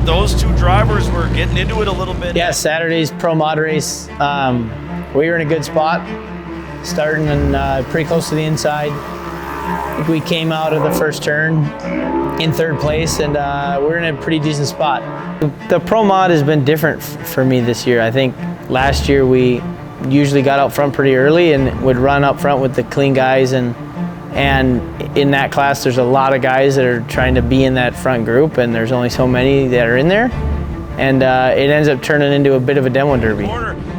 those two drivers were getting into it a little bit. Yeah, Saturday's pro mod race. We were in a good spot, starting and pretty close to the inside. I think we came out of the first turn in third place, and we're in a pretty decent spot. The pro mod has been different for me this year. I think last year we usually got out front pretty early and would run up front with the clean guys, and in that class there's a lot of guys that are trying to be in that front group, and there's only so many that are in there, and it ends up turning into a bit of a demo derby.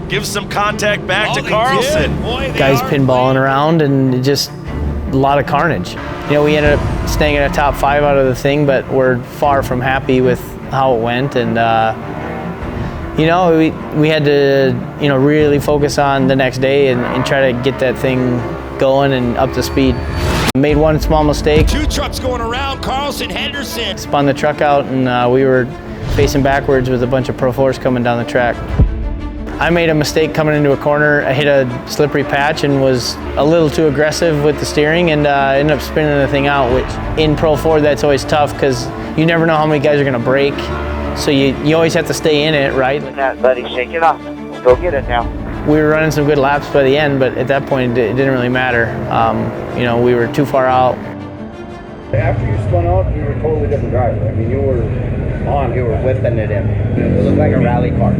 Gives some contact back to Carlson. Guys pinballing around, and just a lot of carnage. You know, we ended up staying in a top 5 out of the thing, but we're far from happy with how it went, and you know, we had to, you know, really focus on the next day and try to get that thing going and up to speed. Made one small mistake. 2 trucks going around, Carlson, Henderson. Spun the truck out, and we were facing backwards with a bunch of Pro 4s coming down the track. I made a mistake coming into a corner. I hit a slippery patch and was a little too aggressive with the steering, and ended up spinning the thing out, which in Pro 4 that's always tough because you never know how many guys are gonna break. So you always have to stay in it, right? That, buddy, shake it off. Go get it now. We were running some good laps by the end, but at that point it didn't really matter. You know, we were too far out. After you spun out, you were a totally different driver. I mean, you were on, you were whipping it in. It looked like a rally car.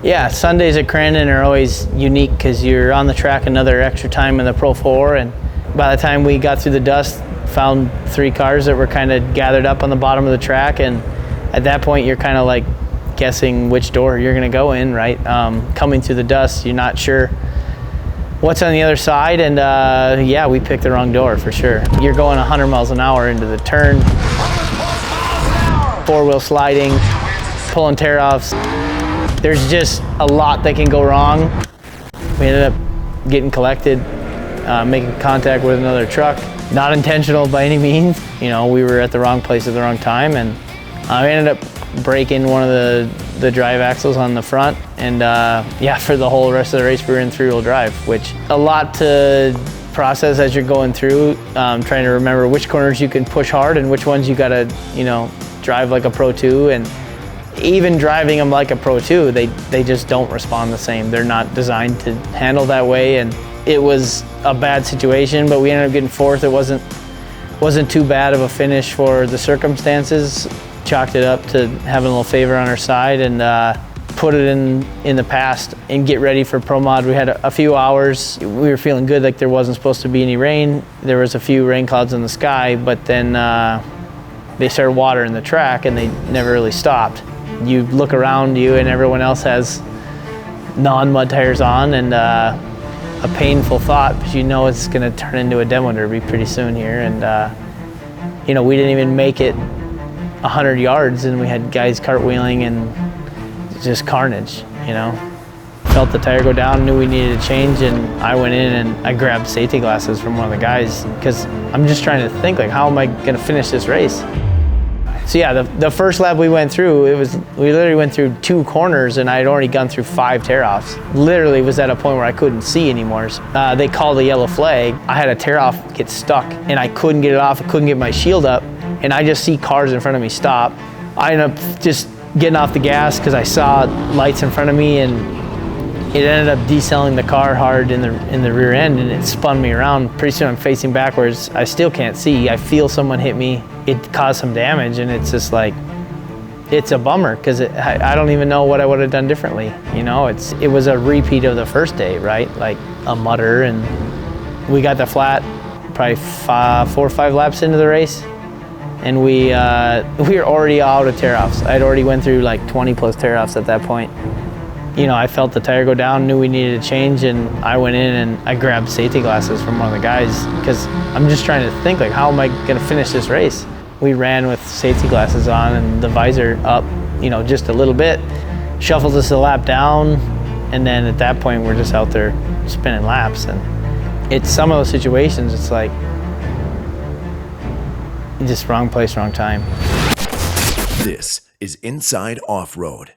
Yeah, Sundays at Crandon are always unique because you're on the track another extra time in the Pro 4, and by the time we got through the dust, found 3 cars that were kind of gathered up on the bottom of the track, and at that point you're kind of like guessing which door you're going to go in, right? Coming through the dust, you're not sure what's on the other side, and yeah, we picked the wrong door for sure. You're going 100 miles an hour into the turn, 4-wheel sliding, pulling tear-offs. There's just a lot that can go wrong. We ended up getting collected, making contact with another truck. Not intentional by any means. You know, we were at the wrong place at the wrong time, and we ended up breaking one of the drive axles on the front, and yeah, for the whole rest of the race we were in 3-wheel drive, which a lot to process as you're going through, trying to remember which corners you can push hard and which ones you gotta, you know, drive like a Pro 2, and even driving them like a Pro 2, they just don't respond the same. They're not designed to handle that way, and it was a bad situation, but we ended up getting 4th. It wasn't too bad of a finish for the circumstances. Chalked it up to having a little favor on our side, and put it in the past and get ready for Pro Mod. We had a few hours. We were feeling good, like there wasn't supposed to be any rain. There was a few rain clouds in the sky, but then they started watering the track and they never really stopped. You look around you and everyone else has non-mud tires on, and a painful thought, because you know it's going to turn into a demo derby pretty soon here. And you know, we didn't even make it 100 yards and we had guys cartwheeling and just carnage, you know. Felt the tire go down, knew we needed a change, and I went in and I grabbed safety glasses from one of the guys, because I'm just trying to think, like, how am I going to finish this race? So yeah, the first lap we went through, we literally went through 2 corners and I had already gone through 5 tear-offs. Literally was at a point where I couldn't see anymore. They called a yellow flag. I had a tear-off get stuck and I couldn't get it off, I couldn't get my shield up, and I just see cars in front of me stop. I ended up just getting off the gas because I saw lights in front of me, and it ended up decelling the car hard in the rear end, and it spun me around. Pretty soon I'm facing backwards. I still can't see. I feel someone hit me. It caused some damage, and it's just like, it's a bummer, because I don't even know what I would have done differently. You know, it was a repeat of the first day, right? Like a mutter, and we got the flat probably 4 or 5 laps into the race, and we were already out of tear-offs. I'd already went through like 20 plus tear-offs at that point. You know, I felt the tire go down, knew we needed a change, and I went in and I grabbed safety glasses from one of the guys, because I'm just trying to think, like, how am I going to finish this race? We ran with safety glasses on and the visor up, you know, just a little bit, shuffled us a lap down, and then at that point we're just out there spinning laps. And it's some of those situations, it's like, just wrong place, wrong time. This is Inside Off-Road.